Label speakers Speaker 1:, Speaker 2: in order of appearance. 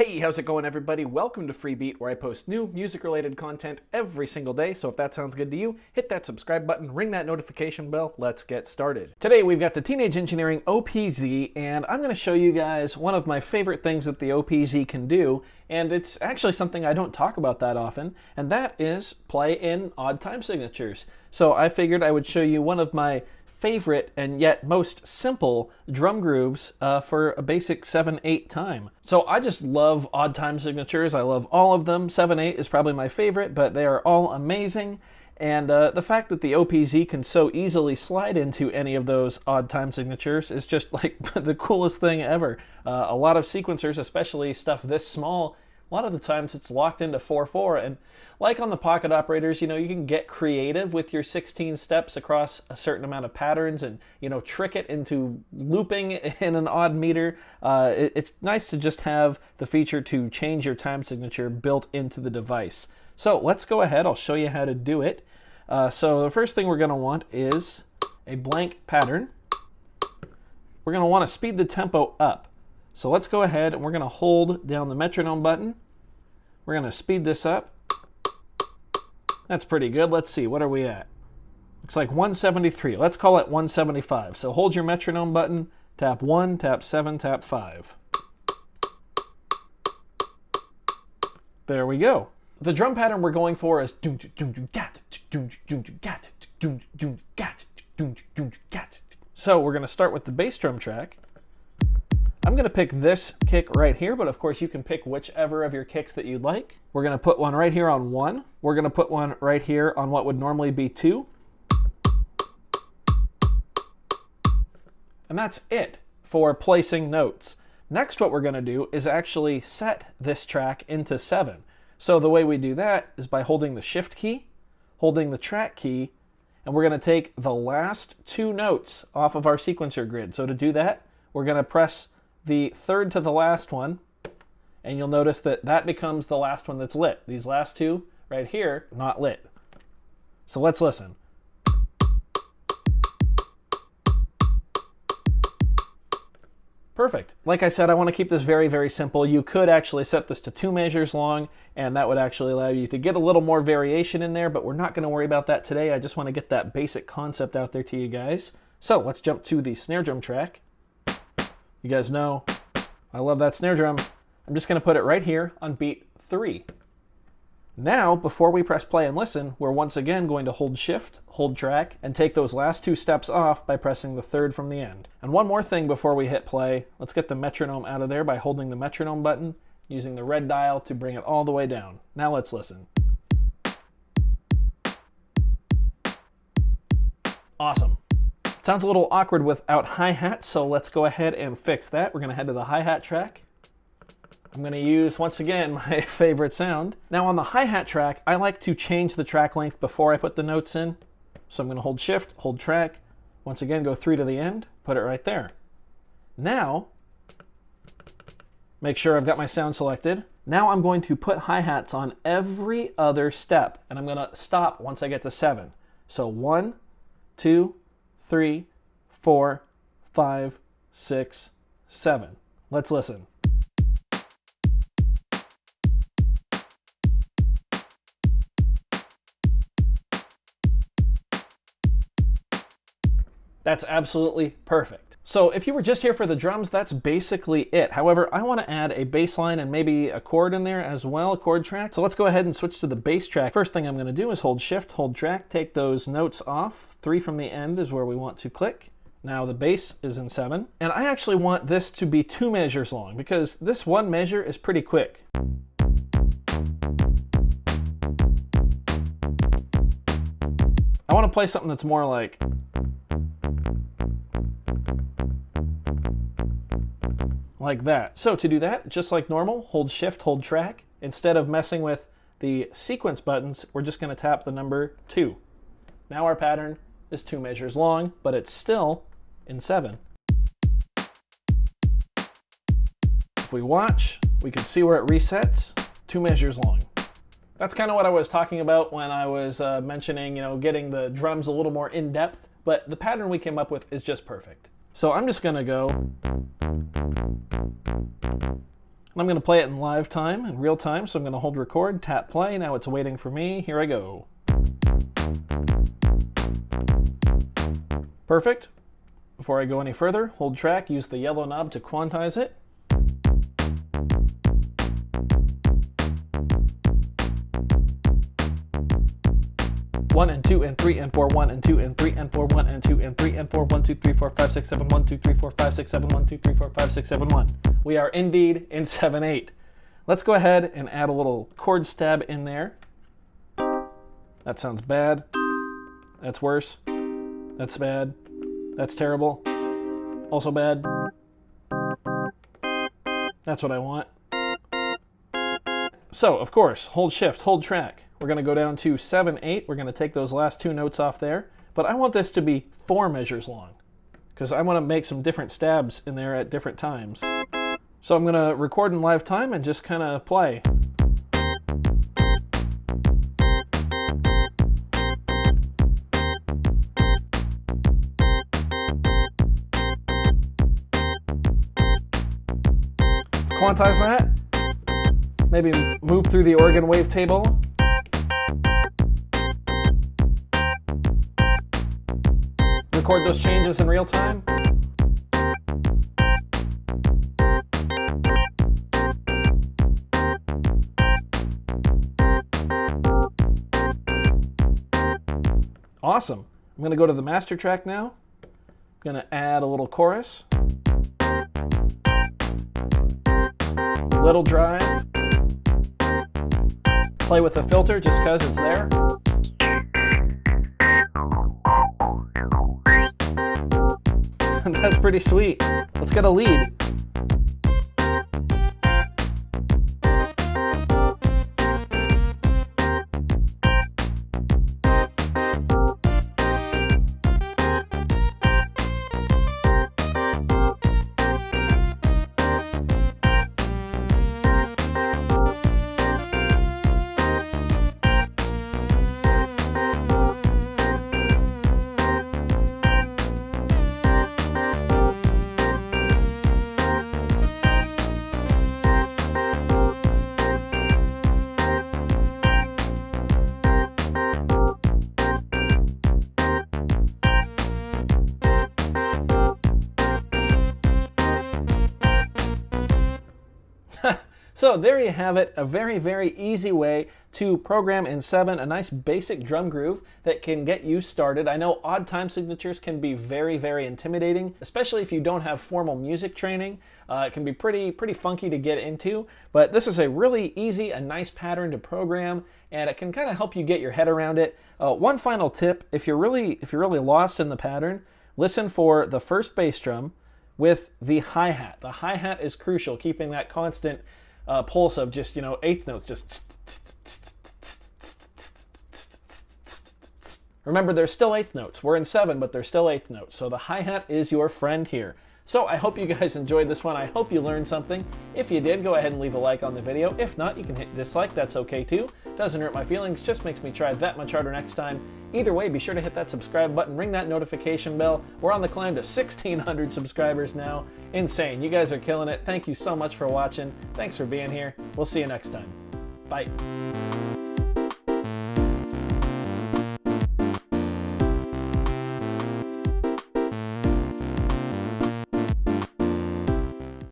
Speaker 1: Hey, how's it going, everybody? Welcome to Freebeat, where I post new music-related content every single day. So if that sounds good to you, hit that subscribe button, ring that notification bell. Let's get started. Today we've got the Teenage Engineering OPZ, and I'm going to show you guys one of my favorite things that the OPZ can do, and it's actually something I don't talk about that often, and that is play in odd time signatures. So I figured I would show you one of my favorite and yet most simple drum grooves for a basic 7/8 time. So I just love odd time signatures. I love all of them. 7/8 is probably my favorite, but they are all amazing. And the fact that the OPZ can so easily slide into any of those odd time signatures is just like the coolest thing ever. A lot of sequencers, especially stuff this small, a lot of the times it's locked into 4/4, and like on the pocket operators, you can get creative with your 16 steps across a certain amount of patterns and, trick it into looping in an odd meter. It's nice to just have the feature to change your time signature built into the device. So let's go ahead, I'll show you how to do it. So the first thing we're going to want is a blank pattern. We're going to want to speed the tempo up. So let's go ahead and we're going to hold down the metronome button. We're going to speed this up. That's pretty good. Let's see, what are we at? Looks like 173. Let's call it 175. So hold your metronome button, tap 1, tap 7, tap 5. There we go. The drum pattern we're going for is so we're going to start with the bass drum track. I'm going to pick this kick right here, but of course you can pick whichever of your kicks that you'd like. We're going to put one right here on 1. We're going to put one right here on what would normally be 2. And that's it for placing notes. Next, what we're going to do is actually set this track into 7. So the way we do that is by holding the shift key, holding the track key, and we're going to take the last 2 notes off of our sequencer grid. So to do that, we're going to press the third to the last one, and you'll notice that that becomes the last one that's lit. These last 2 right here, not lit. So let's listen. Perfect. Like I said, I want to keep this very, very simple. You could actually set this to 2 measures long, and that would actually allow you to get a little more variation in there, but we're not going to worry about that today. I just want to get that basic concept out there to you guys. So let's jump to the snare drum track. You guys know I love that snare drum. I'm just going to put it right here on beat 3. Now, before we press play and listen, we're once again going to hold shift, hold track, and take those last 2 steps off by pressing the third from the end. And one more thing before we hit play, let's get the metronome out of there by holding the metronome button, using the red dial to bring it all the way down. Now let's listen. Awesome. Sounds a little awkward without hi-hat, so let's go ahead and fix that. We're going to head to the hi-hat track. I'm going to use, once again, my favorite sound. Now on the hi-hat track, I like to change the track length before I put the notes in. So I'm going to hold shift, hold track, once again go 3 to the end, put it right there. Now, make sure I've got my sound selected. Now I'm going to put hi-hats on every other step, and I'm going to stop once I get to 7. So 1, 2, 3, 4, 5, 6, 7. Let's listen. That's absolutely perfect. So if you were just here for the drums, that's basically it. However, I want to add a bass line and maybe a chord in there as well, a chord track. So let's go ahead and switch to the bass track. First thing I'm going to do is hold shift, hold track, take those notes off. 3 from the end is where we want to click. Now the bass is in 7. And I actually want this to be 2 measures long because this 1 measure is pretty quick. I want to play something that's more like that. So to do that, just like normal, hold shift, hold track. Instead of messing with the sequence buttons, we're just going to tap the number 2. Now our pattern is 2 measures long, but it's still in 7. If we watch, we can see where it resets, 2 measures long. That's kind of what I was talking about when I was mentioning, getting the drums a little more in depth, but the pattern we came up with is just perfect. So I'm just going to go And I'm going to play it in live time, in real time, so I'm going to hold record, tap play. Now it's waiting for me. Here I go. Perfect. Before I go any further, hold track, use the yellow knob to quantize it. One and two and three and four, 1 and 2 and 3 and 4, 1 and 2 and 3 and 4, 1, 2, 3, 4, 5, 6, 7, 1, 2, 3, 4, 5, 6, 7, 1, 2, 3, 4, 5, 6, 7, 1. We are indeed in 7/8. Let's go ahead and add a little chord stab in there. That sounds bad. That's worse. That's bad. That's terrible. Also bad. That's what I want. So, of course, hold shift, hold track. We're going to go down to 7/8. We're going to take those last two notes off there. But I want this to be 4 measures long, because I want to make some different stabs in there at different times. So I'm going to record in live time and just kind of play. Quantize that. Maybe move through the organ wavetable. Record those changes in real time. Awesome. I'm going to go to the master track now. I'm going to add a little chorus. Little drive. Play with the filter just because it's there. That's pretty sweet. Let's get a lead. So there you have it, a very, very easy way to program in 7 a nice basic drum groove that can get you started. I know odd time signatures can be very, very intimidating, especially if you don't have formal music training. It can be pretty funky to get into, but this is a really easy, a nice pattern to program, and it can kind of help you get your head around it. One final tip, if you're really lost in the pattern, listen for the first bass drum with the hi-hat. The hi-hat is crucial, keeping that constant pulse of just, eighth notes, just. Remember, they're still eighth notes. We're in 7, but they're still eighth notes. So the hi-hat is your friend here. So I hope you guys enjoyed this one. I hope you learned something. If you did, go ahead and leave a like on the video. If not, you can hit dislike. That's okay too. Doesn't hurt my feelings, just makes me try that much harder next time. Either way, be sure to hit that subscribe button, ring that notification bell. We're on the climb to 1,600 subscribers now. Insane. You guys are killing it. Thank you so much for watching. Thanks for being here. We'll see you next time. Bye.